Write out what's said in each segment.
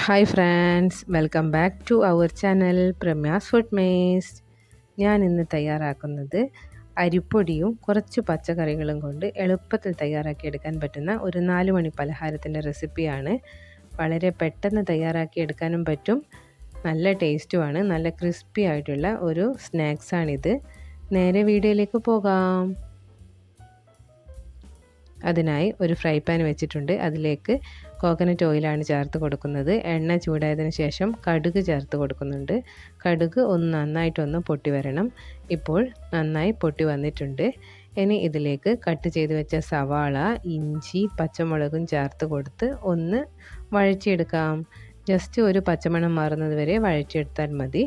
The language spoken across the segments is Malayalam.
Hi friends, welcome back to our channel Pramya's food maze. ഞാൻ ഇന്ന് തയ്യാറാക്കുന്നത് അരിപ്പൊടിയും കുറച്ച് പച്ചക്കറികളും കൊണ്ട് എളുപ്പത്തിൽ തയ്യാറാക്കിയെടുക്കാൻ പറ്റുന്ന ഒരു 4 മണി പലഹാരത്തിൻ്റെ റെസിപ്പിയാണ്. വളരെ പെട്ടെന്ന് തയ്യാറാക്കിയെടുക്കാനും പറ്റും, നല്ല ടേസ്റ്റുമാണ്. നല്ല ക്രിസ്പി ആയിട്ടുള്ള ഒരു സ്നാക്സാണിത്. നേരെ വീഡിയോയിലേക്ക് പോകാം. അതിനായി ഒരു ഫ്രൈ പാൻ വെച്ചിട്ടുണ്ട്. അതിലേക്ക് കോക്കനട്ട് ഓയിലാണ് ചേർത്ത് കൊടുക്കുന്നത്. എണ്ണ ചൂടായതിന് ശേഷം കടുക് ചേർത്ത് കൊടുക്കുന്നുണ്ട്. കടുക് നന്നായിട്ടൊന്ന് പൊട്ടി വരണം. ഇപ്പോൾ നന്നായി പൊട്ടി വന്നിട്ടുണ്ട്. ഇനി ഇതിലേക്ക് കട്ട് ചെയ്ത് വെച്ച സവാള, ഇഞ്ചി, പച്ചമുളകും ചേർത്ത് കൊടുത്ത് ഒന്ന് വഴറ്റിയെടുക്കാം. ജസ്റ്റ് ഒരു പച്ചമണം മാറുന്നത് വരെ വഴറ്റിയെടുത്താൽ മതി.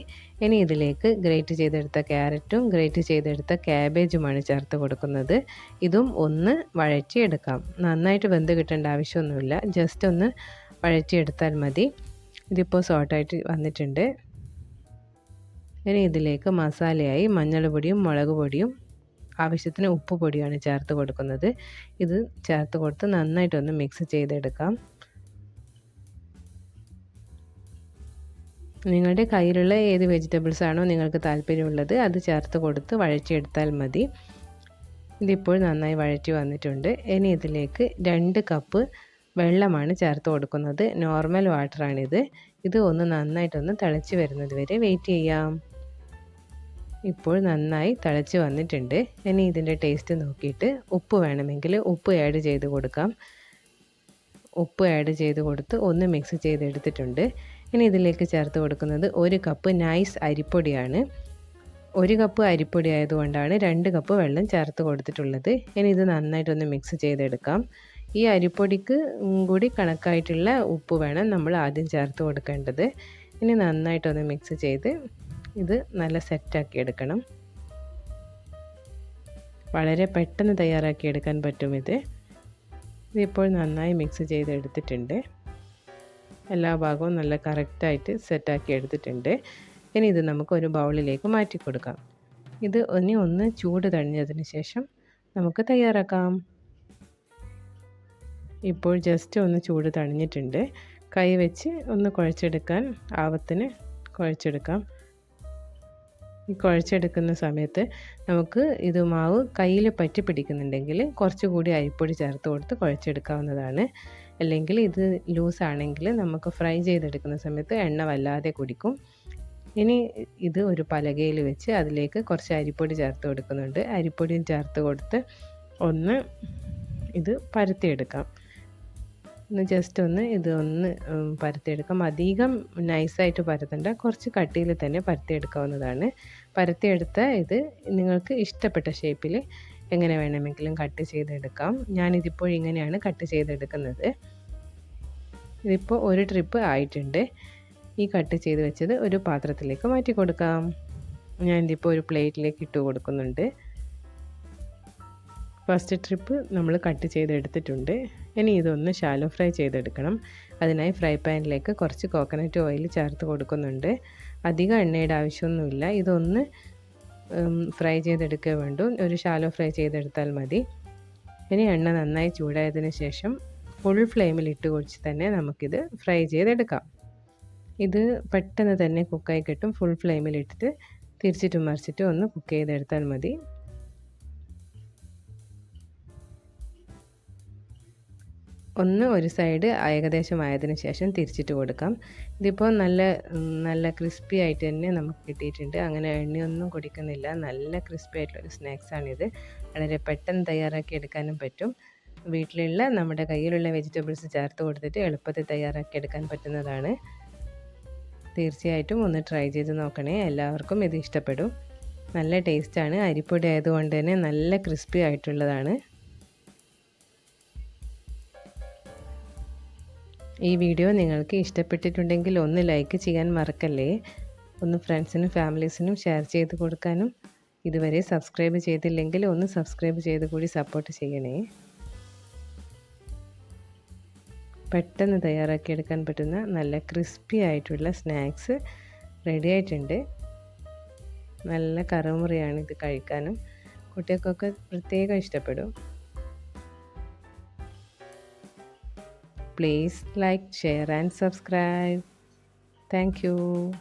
ഇനി ഇതിലേക്ക് ഗ്രേറ്റ് ചെയ്തെടുത്ത ക്യാരറ്റും ഗ്രേറ്റ് ചെയ്തെടുത്ത ക്യാബേജുമാണ് ചേർത്ത് കൊടുക്കുന്നത്. ഇതും ഒന്ന് വഴറ്റിയെടുക്കാം. നന്നായിട്ട് വെന്ത് കിട്ടേണ്ട ആവശ്യമൊന്നുമില്ല, ജസ്റ്റ് ഒന്ന് വഴറ്റിയെടുത്താൽ മതി. ഇതിപ്പോൾ സോട്ടായിട്ട് വന്നിട്ടുണ്ട്. ഇനി ഇതിലേക്ക് മസാലയായി മഞ്ഞൾ പൊടിയും മുളക് പൊടിയും ആവശ്യത്തിന് ഉപ്പ് പൊടിയാണ് ചേർത്ത് കൊടുക്കുന്നത്. ഇത് ചേർത്ത് കൊടുത്ത് നന്നായിട്ടൊന്ന് മിക്സ് ചെയ്തെടുക്കാം. നിങ്ങളുടെ കയ്യിലുള്ള ഏത് വെജിറ്റബിൾസ് ആണോ നിങ്ങൾക്ക് താല്പര്യമുള്ളത് അത് ചേർത്ത് കൊടുത്ത് വഴറ്റിയെടുത്താൽ മതി. ഇതിപ്പോൾ നന്നായി വഴറ്റി വന്നിട്ടുണ്ട്. ഇനി ഇതിലേക്ക് 2 കപ്പ് വെള്ളമാണ് ചേർത്ത് കൊടുക്കുന്നത്. നോർമൽ വാട്ടറാണിത്. ഇത് നന്നായിട്ടൊന്ന് തിളച്ച് വരുന്നത് വരെ വെയിറ്റ് ചെയ്യാം. ഇപ്പോൾ നന്നായി തിളച്ച് വന്നിട്ടുണ്ട്. ഇനി ഇതിൻ്റെ ടേസ്റ്റ് നോക്കിയിട്ട് ഉപ്പ് വേണമെങ്കിൽ ഉപ്പ് ആഡ് ചെയ്ത് കൊടുക്കാം. ഉപ്പ് ആഡ് ചെയ്ത് കൊടുത്ത് ഒന്ന് മിക്സ് ചെയ്തെടുത്തിട്ടുണ്ട്. ഇനി ഇതിലേക്ക് ചേർത്ത് കൊടുക്കുന്നത് 1 കപ്പ് നൈസ് അരിപ്പൊടിയാണ്. 1 കപ്പ് അരിപ്പൊടി ആയതുകൊണ്ടാണ് 2 കപ്പ് വെള്ളം ചേർത്ത് കൊടുത്തിട്ടുള്ളത്. ഇനി ഇത് നന്നായിട്ടൊന്ന് മിക്സ് ചെയ്തെടുക്കാം. ഈ അരിപ്പൊടിക്ക് കൂടി കണക്കായിട്ടുള്ള ഉപ്പ് വേണം നമ്മൾ ആദ്യം ചേർത്ത് കൊടുക്കേണ്ടത്. ഇനി നന്നായിട്ടൊന്ന് മിക്സ് ചെയ്ത് ഇത് നല്ല സെറ്റാക്കി എടുക്കണം. വളരെ പെട്ടെന്ന് തയ്യാറാക്കിയെടുക്കാൻ പറ്റും ഇത്. ഇതിപ്പോൾ നന്നായി മിക്സ് ചെയ്തെടുത്തിട്ടുണ്ട്. എല്ലാ ഭാഗവും നല്ല കറക്റ്റായിട്ട് സെറ്റാക്കി എടുത്തിട്ടുണ്ട്. ഇനി ഇത് നമുക്ക് ഒരു ബൗളിലേക്ക് മാറ്റി കൊടുക്കാം. ഇത് ഒന്ന് ചൂട് തണിഞ്ഞതിന് ശേഷം നമുക്ക് തയ്യാറാക്കാം. ഇപ്പോൾ ജസ്റ്റ് ഒന്ന് ചൂട് തണിഞ്ഞിട്ടുണ്ട്. കൈ വെച്ച് ഒന്ന് കുഴച്ചെടുക്കാൻ ആവത്തിന് കുഴച്ചെടുക്കാം. ഈ കുഴച്ചെടുക്കുന്ന സമയത്ത് നമുക്ക് ഇത് മാവ് കയ്യിൽ പറ്റി പിടിക്കുന്നുണ്ടെങ്കിൽ കുറച്ചുകൂടി അരിപ്പൊടി ചേർത്ത് കൊടുത്ത് കുഴച്ചെടുക്കാവുന്നതാണ്. അല്ലെങ്കിൽ ഇത് ലൂസാണെങ്കിൽ നമുക്ക് ഫ്രൈ ചെയ്തെടുക്കുന്ന സമയത്ത് എണ്ണ വല്ലാതെ കുടിക്കും. ഇനി ഇത് ഒരു പലകയിൽ വെച്ച് അതിലേക്ക് കുറച്ച് അരിപ്പൊടി ചേർത്ത് കൊടുക്കുന്നുണ്ട്. അരിപ്പൊടിയും ചേർത്ത് കൊടുത്ത് ഇത് പരത്തിയെടുക്കാം. ജസ്റ്റ് ഇത് പരത്തിയെടുക്കാം. അധികം നൈസായിട്ട് പരത്തണ്ട, കുറച്ച് കട്ടിയിൽ തന്നെ പരത്തിയെടുക്കാവുന്നതാണ്. പരത്തിയെടുത്ത ഇത് നിങ്ങൾക്ക് ഇഷ്ടപ്പെട്ട ഷേപ്പിൽ എങ്ങനെ വേണമെങ്കിലും കട്ട് ചെയ്തെടുക്കാം. ഞാനിതിപ്പോൾ ഇങ്ങനെയാണ് കട്ട് ചെയ്തെടുക്കുന്നത്. ഇതിപ്പോൾ ഒരു ട്രിപ്പ് ആയിട്ടുണ്ട്. ഈ കട്ട് ചെയ്ത് വെച്ചത് ഒരു പാത്രത്തിലേക്ക് മാറ്റി കൊടുക്കാം. ഞാനിതിപ്പോൾ ഒരു പ്ലേറ്റിലേക്ക് ഇട്ട് കൊടുക്കുന്നുണ്ട്. ഫസ്റ്റ് ട്രിപ്പ് നമ്മൾ കട്ട് ചെയ്തെടുത്തിട്ടുണ്ട്. ഇനി ഇതൊന്ന് ഷാലോ ഫ്രൈ ചെയ്തെടുക്കണം. അതിനായി ഫ്രൈ പാനിലേക്ക് കുറച്ച് കോക്കനട്ട് ഓയിൽ ചേർത്ത് കൊടുക്കുന്നുണ്ട്. അധികം എണ്ണയുടെ ആവശ്യമൊന്നുമില്ല. ഇതൊന്ന് ഫ്രൈ ചെയ്തെടുക്കുക വേണ്ടു. ഒരു ഷാലോ ഫ്രൈ ചെയ്തെടുത്താൽ മതി. ഇനി എണ്ണ നന്നായി ചൂടായതിന് ശേഷം ഫുൾ ഫ്ലെയിമിൽ ഇട്ട് കുഴിച്ച് തന്നെ നമുക്കിത് ഫ്രൈ ചെയ്തെടുക്കാം. ഇത് പെട്ടെന്ന് തന്നെ കുക്കായി കിട്ടും. ഫുൾ ഫ്ലെയിമിൽ ഇട്ടിട്ട് തിരിച്ചിട്ടും മറിച്ചിട്ടും ഒന്ന് കുക്ക് ചെയ്തെടുത്താൽ മതി. ഒരു സൈഡ് ഏകദേശം ആയതിനു ശേഷം തിരിച്ചിട്ട് കൊടുക്കാം. ഇതിപ്പോൾ നല്ല ക്രിസ്പി ആയിട്ട് തന്നെ നമുക്ക് കിട്ടിയിട്ടുണ്ട്. അങ്ങനെ എണ്ണയൊന്നും കുടിക്കുന്നില്ല. നല്ല ക്രിസ്പി ആയിട്ടുള്ളൊരു സ്നാക്സാണിത്. വളരെ പെട്ടെന്ന് തയ്യാറാക്കി എടുക്കാനും പറ്റും. വീട്ടിലുള്ള നമ്മുടെ കയ്യിലുള്ള വെജിറ്റബിൾസ് ചേർത്ത് കൊടുത്തിട്ട് എളുപ്പത്തിൽ തയ്യാറാക്കി എടുക്കാൻ പറ്റുന്നതാണ്. തീർച്ചയായിട്ടും ഒന്ന് ട്രൈ ചെയ്ത് നോക്കണേ. എല്ലാവർക്കും ഇത് ഇഷ്ടപ്പെടും. നല്ല ടേസ്റ്റാണ്. അരിപ്പൊടി ആയതുകൊണ്ട് തന്നെ നല്ല ക്രിസ്പി ആയിട്ടുള്ളതാണ്. ഈ വീഡിയോ നിങ്ങൾക്ക് ഇഷ്ടപ്പെട്ടിട്ടുണ്ടെങ്കിൽ ഒന്ന് ലൈക്ക് ചെയ്യാൻ മറക്കല്ലേ. ഫ്രണ്ട്സിനും ഫാമിലീസിനും ഷെയർ ചെയ്ത് കൊടുക്കാനും. ഇതുവരെ സബ്സ്ക്രൈബ് ചെയ്തില്ലെങ്കിൽ ഒന്ന് സബ്സ്ക്രൈബ് ചെയ്ത് കൂടി സപ്പോർട്ട് ചെയ്യണേ. പെട്ടെന്ന് തയ്യാറാക്കിയെടുക്കാൻ പറ്റുന്ന നല്ല ക്രിസ്പി ആയിട്ടുള്ള സ്നാക്സ് റെഡി ആയിട്ടുണ്ട്. നല്ല കറുമുറയാണ് ഇത് കഴിക്കാനും. കുട്ടികൾക്കൊക്കെ പ്രത്യേകം ഇഷ്ടപ്പെടും. please like, share and subscribe. Thank you.